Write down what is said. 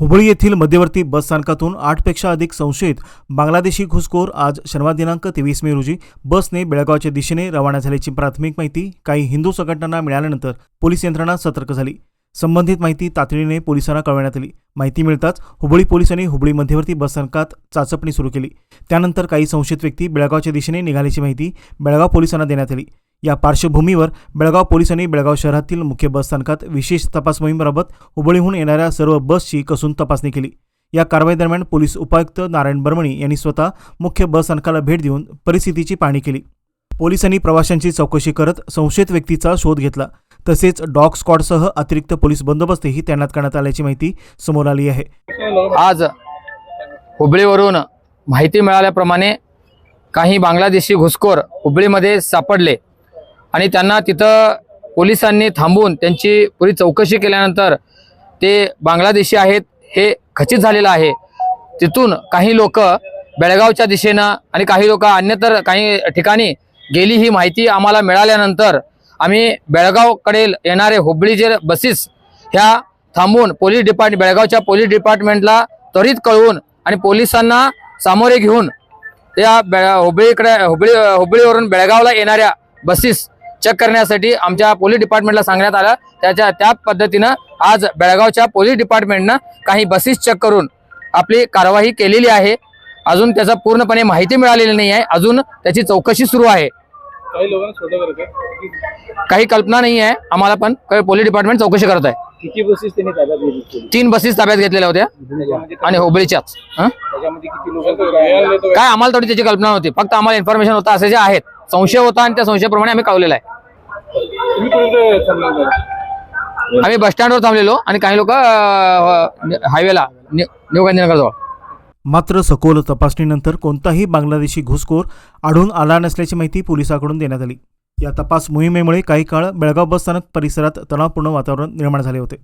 हुबळी येथील मध्यवर्ती बस स्थानकातून 8 पेक्षा अधिक संशयित बांगलादेशी घुसखोर आज शनिवार दिनांक 23 मे रोजी बसने बेळगावच्या दिशेने रवाना झाल्याची प्राथमिक माहिती काही हिंदू संघटनांना मिळाल्यानंतर पोलीस यंत्रणा सतर्क झाली। संबंधित माहिती तातडीने पोलिसांना कळवण्यात आली। माहिती मिळताच हुबळी पोलिसांनी हुबळी मध्यवर्ती बस स्थानकात चाचपणी सुरू केली। त्यानंतर काही संशयित व्यक्ती बेळगावच्या दिशेने निघाल्याची माहिती बेळगाव पोलिसांना देण्यात आली। या पार्श्वभूमीवर बेळगाव पोलिसांनी बेळगाव शहरातील मुख्य बस स्थानकात विशेष तपास मोहीम राबवत हुबळीहून येणाऱ्या सर्व बसची कसून तपासणी केली। या कारवाई दरम्यान पोलीस उपायुक्त नारायण बर्मणी यांनी स्वतः मुख्य बस स्थानकाला भेट देऊन परिस्थितीची पाहणी केली। पोलिसांनी प्रवाशांची चौकशी करत संशयित व्यक्तीचा शोध घेतला। तसेच डॉग स्क्वॉडसह अतिरिक्त पोलीस बंदोबस्तही तैनात करण्यात आल्याची माहिती समोर आली आहे। आज हुबळीवरून माहिती मिळाल्याप्रमाणे काही बांगलादेशी घुसखोर हुबळीमध्ये सापडले आणि त्यांना तिथं पोलिसांनी थांबवून त्यांची पुरी चौकशी केल्यानंतर ते बांगलादेशी आहेत हे खचित झालेलं आहे। तिथून काही लोक बेळगावच्या दिशेनं आणि काही लोक अन्यतर काही ठिकाणी गेली ही माहिती आम्हाला मिळाल्यानंतर आम्ही बेळगावकडे येणारे हुबळीचे बसेस ह्या थांबवून बेळगावच्या पोलीस डिपार्टमेंटला त्वरित कळवून आणि पोलिसांना सामोरे घेऊन या हुबळीवरून बेळगावला येणाऱ्या बसेस चेक करण्यासाठी आमच्या पोलीस डिपार्टमेंटला सांगण्यात आलं। त्या पद्धतीनं आज बेळगावच्या पोलीस डिपार्टमेंटनं काही बसेस चेक करून आपली कारवाई केलेली आहे। अजून त्याचा पूर्णपणे माहिती मिळालेली नाही आहे, अजून त्याची चौकशी सुरू आहे। काही लोकांना काही कल्पना नाही आहे आम्हाला, पण पोलीस डिपार्टमेंट चौकशी करत आहे। किती बसेस त्यांनी ताब्यात घेतली? 3 बसेस ताब्यात घेतलेल्या होत्या आणि हुबळीच्याच। त्याच्यामध्ये किती लोक काय आम्हाला थोडी त्याची कल्पना नव्हती, फक्त आम्हाला इन्फॉर्मेशन होता असे जे आहेत, संशय होता आणि त्या संशयाप्रमाणे आम्ही कळवलेला आहे। तुम्ही कुठे थांबले? आम्ही बस स्टँडवर थांबलेलो आणि काही लोक हायवेला न्यू गांधीनगरजवळ। मात्र सखोल तपासणीनंतर कोणताही बांगलादेशी घुसखोर आढळून आला नसल्याची माहिती पोलिसांकडून देण्यात आली। या तपास मोहिमेमुळे काही काळ बेळगाव बस स्थानक परिसरात तणावपूर्ण वातावरण निर्माण झाले होते।